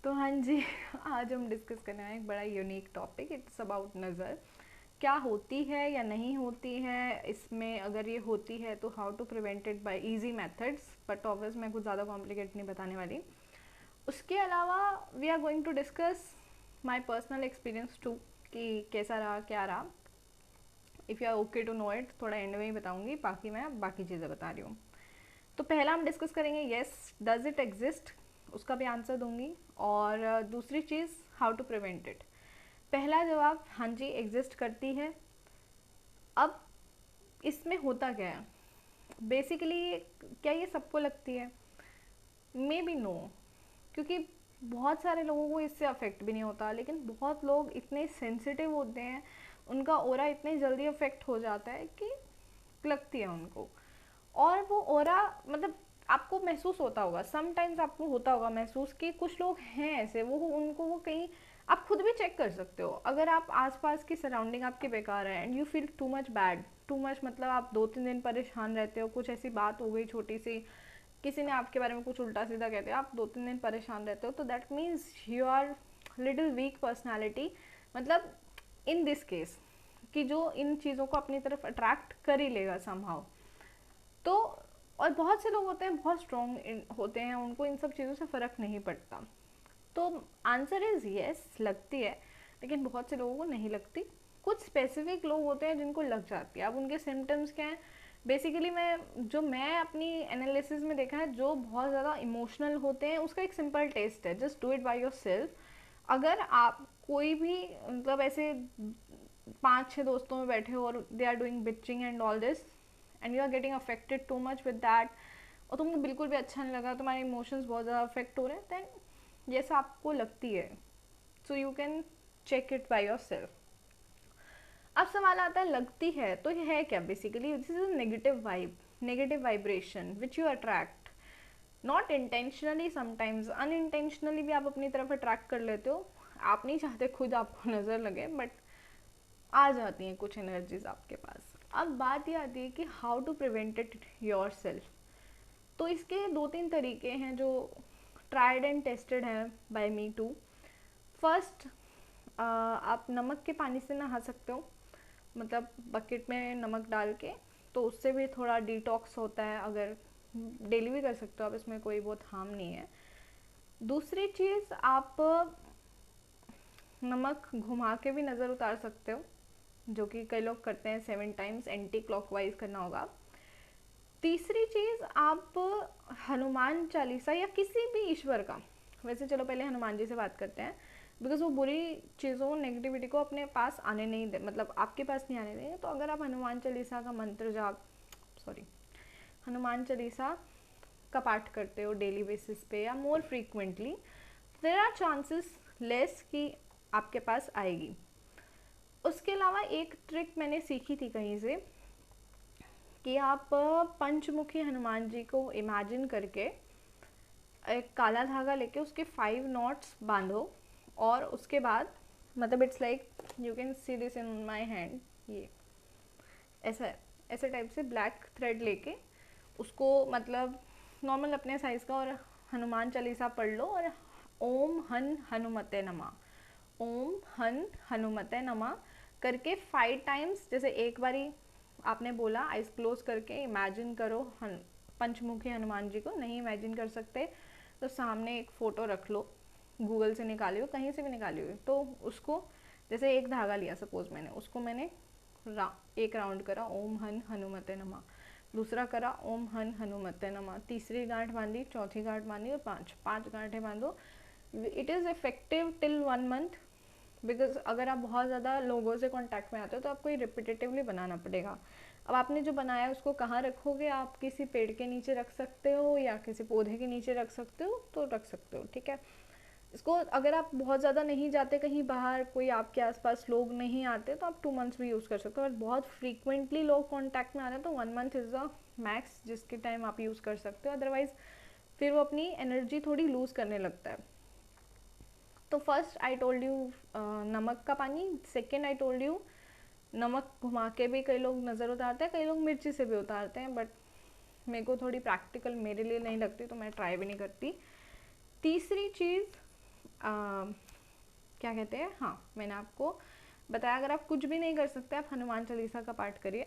तो हाँ जी, आज हम डिस्कस करने वाले हैं एक बड़ा यूनिक टॉपिक। इट्स अबाउट नज़र। क्या होती है या नहीं होती है इसमें, अगर ये होती है तो how to prevent it by easy methods. But obvious मैं कुछ ज़्यादा कॉम्प्लिकेट नहीं बताने वाली। उसके अलावा we are going to discuss my personal experience too, कि कैसा रहा क्या रहा। If you are okay to know it, थोड़ा एंड में ही बताऊंगी, बाकी मैं बाकी चीज़ें बता रही हूँ। तो पहला हम डिस्कस करेंगे येस डज इट एग्जिस्ट, उसका भी आंसर दूंगी। और दूसरी चीज़ हाउ टू प्रिवेंट इट। पहला जवाब हाँ जी एग्जिस्ट करती है। अब इसमें होता क्या है बेसिकली, क्या ये सबको लगती है? मे बी नो, क्योंकि बहुत सारे लोगों को इससे अफेक्ट भी नहीं होता, लेकिन बहुत लोग इतने सेंसिटिव होते हैं, उनका ओरा इतने जल्दी अफेक्ट हो जाता है कि लगती है उनको। और वो ओरा मतलब आपको महसूस होता होगा, समटाइम्स आपको होता होगा महसूस कि कुछ लोग हैं ऐसे, वो उनको वो कहीं आप खुद भी चेक कर सकते हो। अगर आप आसपास की सराउंडिंग आपकी बेकार है and you feel too much bad, too much मतलब आप 2-3 दिन परेशान रहते हो, कुछ ऐसी बात हो गई छोटी सी, किसी ने आपके बारे में कुछ उल्टा सीधा कहते हो, आप 2-3 दिन परेशान रहते हो, तो that means you are little weak personality. मतलब इन दिस केस कि जो इन चीज़ों को अपनी तरफ अट्रैक्ट कर ही लेगा समहाउ। तो और बहुत से लोग होते हैं बहुत स्ट्रॉन्ग होते हैं, उनको इन सब चीज़ों से फ़र्क नहीं पड़ता। तो आंसर इज़ यस लगती है, लेकिन बहुत से लोगों को नहीं लगती। कुछ स्पेसिफिक लोग होते हैं जिनको लग जाती है। अब उनके सिम्टम्स क्या हैं बेसिकली, मैं अपनी एनालिसिस में देखा है, जो बहुत ज़्यादा इमोशनल होते हैं उसका एक सिंपल टेस्ट है, just do it by your self. अगर आप कोई भी मतलब ऐसे 5-6 दोस्तों में बैठे हो और they are doing bitching and all this and you are getting affected too much with that, और तुमको बिल्कुल भी अच्छा नहीं लगा, तुम्हारे इमोशंस बहुत ज़्यादा अफेक्ट हो रहे हैं, देन ये सब आपको लगती है। So you can check it by yourself. अब सवाल आता है लगती है तो ये है क्या basically? This is negative vibe, negative vibration which you attract not intentionally, sometimes unintentionally भी आप अपनी तरफ अट्रैक्ट कर लेते हो। आप नहीं चाहते खुद आपको नज़र लगे, बट आ जाती हैं कुछ एनर्जीज आपके पास। अब बात ये आती है कि how to prevent it yourself. तो इसके 2-3 तरीके हैं जो ट्राइड एंड टेस्टेड हैं बाय मी टू। फर्स्ट, आप नमक के पानी से नहा सकते हो, मतलब बकेट में नमक डाल के, तो उससे भी थोड़ा डिटॉक्स होता है। अगर डेली भी कर सकते हो आप, इसमें कोई बहुत हार्म नहीं है। दूसरी चीज़, आप नमक घुमा के भी नज़र उतार सकते हो, जो कि कई लोग करते हैं 7 टाइम्स एंटी क्लॉकवाइज करना होगा। तीसरी चीज़, आप हनुमान चालीसा या किसी भी ईश्वर का, वैसे चलो पहले हनुमान जी से बात करते हैं, बिकॉज वो बुरी चीज़ों नेगेटिविटी को अपने पास आने नहीं दे, मतलब आपके पास नहीं आने देंगे। तो अगर आप हनुमान चालीसा का मंत्र जाप, सॉरी, हनुमान चालीसा का पाठ करते हो डेली बेसिस पे या more frequently, there are chances less कि आपके पास आएगी। उसके अलावा एक ट्रिक मैंने सीखी थी कहीं से, कि आप पंचमुखी हनुमान जी को इमेजिन करके एक काला धागा लेके उसके 5 नॉट्स बांधो, और उसके बाद मतलब it's like you can see this in my hand, ये ऐसा ऐसे टाइप से ब्लैक थ्रेड लेके उसको मतलब नॉर्मल अपने साइज़ का, और हनुमान चालीसा पढ़ लो, और ओम हन हनुमते नमा, ओम हन हनुमते नमा करके 5 टाइम्स, जैसे एक बारी आपने बोला आइज क्लोज करके इमेजिन करो पंचमुखी हनुमान जी को, नहीं इमेजिन कर सकते तो सामने एक फ़ोटो रख लो, गूगल से निकाली हो कहीं से भी निकाली हुई, तो उसको जैसे एक धागा लिया सपोज मैंने, उसको मैंने एक राउंड करा ओम हन हनुमते नमा, दूसरा करा ओम हन हनुमते नमा, तीसरी गांठ बांधी, चौथी गांठ बांधी, और पांच गांठें बांधो। It is effective till 1 month, because अगर आप बहुत ज़्यादा लोगों से कांटेक्ट में आते हो तो आपको ये रिपीटेटिवली बनाना पड़ेगा। अब आपने जो बनाया है उसको कहाँ रखोगे? आप किसी पेड़ के नीचे रख सकते हो या किसी पौधे के नीचे रख सकते हो, तो रख सकते हो, ठीक है। इसको अगर आप बहुत ज़्यादा नहीं जाते कहीं बाहर, कोई आपके आसपास लोग नहीं आते, तो आप 2 मंथ्स भी यूज़ कर सकते हो। और बहुत फ्रीक्वेंटली लोग कॉन्टैक्ट में आ रहे हैं तो 1 मंथ इज़ द मैक्स जिसके टाइम आप यूज़ कर सकते हो, अदरवाइज़ फिर वो अपनी एनर्जी थोड़ी लूज़ करने लगता है। तो फर्स्ट आई टोल्ड यू नमक का पानी, सेकेंड आई टोल्ड यू नमक घुमा के भी कई लोग नज़र उतारते हैं, कई लोग मिर्ची से भी उतारते हैं, बट मेरे को थोड़ी प्रैक्टिकल मेरे लिए नहीं लगती तो मैं ट्राई भी नहीं करती। तीसरी चीज़, क्या कहते हैं, हाँ मैंने आपको बताया अगर आप कुछ भी नहीं कर सकते आप हनुमान चालीसा का पाठ करिए,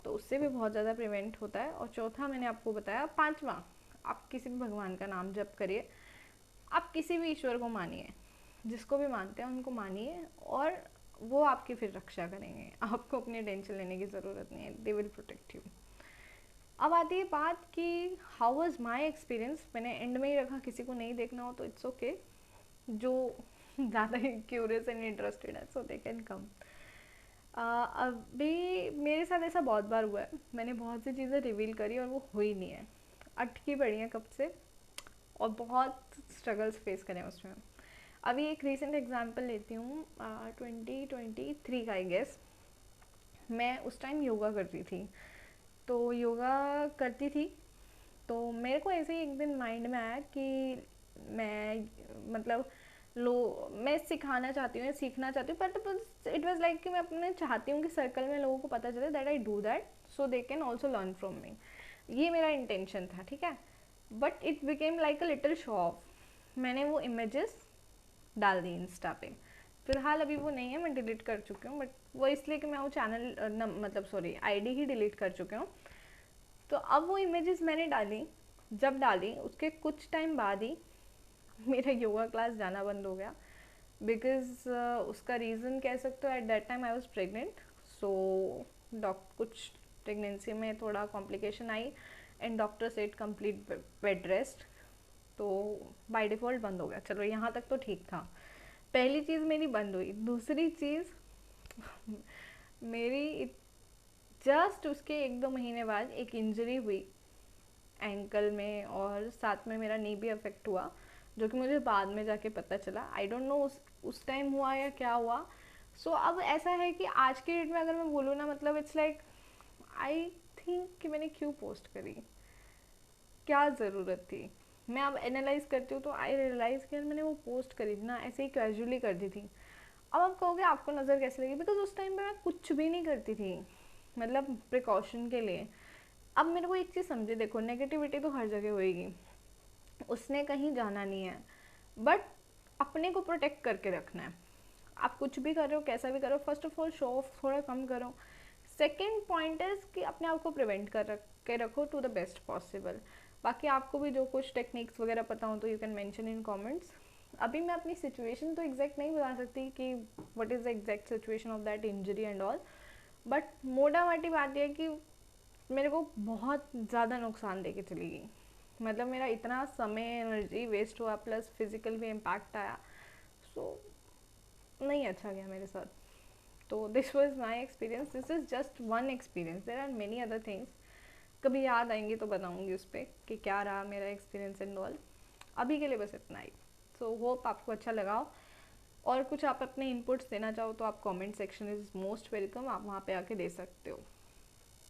तो उससे भी बहुत ज़्यादा प्रिवेंट होता है। और चौथा मैंने आपको बताया, पांचवा आप किसी भी भगवान का नाम जप करिए, आप किसी भी ईश्वर को मानिए, जिसको भी मानते हैं उनको मानिए, और वो आपकी फिर रक्षा करेंगे, आपको अपनी टेंशन लेने की ज़रूरत नहीं है, दे विल प्रोटेक्ट यू। अब आती है बात कि हाउ वाज माय एक्सपीरियंस, मैंने एंड में ही रखा, किसी को नहीं देखना हो तो इट्स ओके, जो ज़्यादा क्यूरियस एंड इंटरेस्टेड है सो दे कैन कम। अभी मेरे साथ ऐसा बहुत बार हुआ है, मैंने बहुत सी चीज़ें रिवील करी और वो हुई नहीं है, अटकी पड़ी हैं कब से, और बहुत स्ट्रगल्स फेस करें उसमें। अभी एक रीसेंट एग्जांपल लेती हूँ, 2023 का आई गेस, मैं उस टाइम योगा करती थी, तो योगा करती थी तो मेरे को ऐसे ही एक दिन माइंड में आया कि मैं मतलब लो मैं सिखाना चाहती हूँ या सीखना चाहती हूँ, बट इट वाज लाइक कि मैं अपने चाहती हूँ कि सर्कल में लोगों को पता चले that I do that so they can also learn from me, ये मेरा इंटेंशन था, ठीक है। But it became like a little show off, मैंने वो इमेजेस डाल दी इंस्टा पे, फिलहाल अभी वो नहीं है, मैं डिलीट कर चुकी हूँ, बट वो इसलिए कि मैं वो चैनल मतलब सॉरी आईडी ही डिलीट कर चुकी हूँ। तो अब वो इमेजेस मैंने डाली, जब डाली उसके कुछ टाइम बाद ही मेरा योगा क्लास जाना बंद हो गया, बिकॉज उसका रीज़न कह सकते हो at that time I was pregnant, so कुछ प्रेगनेंसी में थोड़ा कॉम्प्लिकेशन आई and doctor said complete bed rest, तो बाय डिफ़ॉल्ट बंद हो गया। चलो यहाँ तक तो ठीक था, पहली चीज़ मेरी बंद हुई। दूसरी चीज़ मेरी जस्ट उसके 1-2 महीने बाद एक इंजरी हुई एंकल में, और साथ में मेरा नी भी अफेक्ट हुआ, जो कि मुझे बाद में जाके पता चला, आई डोंट नो उस टाइम हुआ या क्या हुआ। सो अब ऐसा है कि आज के डेट में अगर मैं बोलूँ ना, मतलब इट्स लाइक आई थिंक कि मैंने क्यों पोस्ट करी, क्या ज़रूरत थी। मैं अब एनालाइज करती हूँ तो आई रियलाइज़ कि यार मैंने वो पोस्ट करी थी ना, ऐसे ही कैजुअली कर दी थी। अब आप कहोगे आपको नज़र कैसे लगी, बिकॉज उस टाइम पे मैं कुछ भी नहीं करती थी, मतलब प्रिकॉशन के लिए। अब मेरे को एक चीज़ समझे, देखो नेगेटिविटी तो हर जगह होएगी, उसने कहीं जाना नहीं है, बट अपने को प्रोटेक्ट करके रखना है। आप कुछ भी कर रहे हो, कैसा भी करो, first of all show off थोड़ा कम करो। सेकेंड पॉइंट इज कि अपने आप को प्रिवेंट कर के रखो टू द बेस्ट पॉसिबल। बाकी आपको भी जो कुछ टेक्निक्स वगैरह पता हो तो you can mention in comments. अभी मैं अपनी सिचुएशन तो एग्जैक्ट नहीं बता सकती कि what is the exact situation of that injury and all, but मोटा मोटी बात यह है कि मेरे को बहुत ज़्यादा नुकसान दे के चली गई, मतलब मेरा इतना समय एनर्जी वेस्ट हुआ, प्लस फिजिकल भी इम्पैक्ट आया, सो नहीं अच्छा गया मेरे साथ। तो this was my experience, this is just one experience, there are many other things, कभी याद आएंगी तो बताऊंगी उस पर कि क्या रहा मेरा एक्सपीरियंस एंड ऑल। अभी के लिए बस इतना ही। सो होप आपको अच्छा लगा हो, और कुछ आप अपने इनपुट्स देना चाहो तो आप comment section is most welcome, आप वहाँ पे आके दे सकते हो।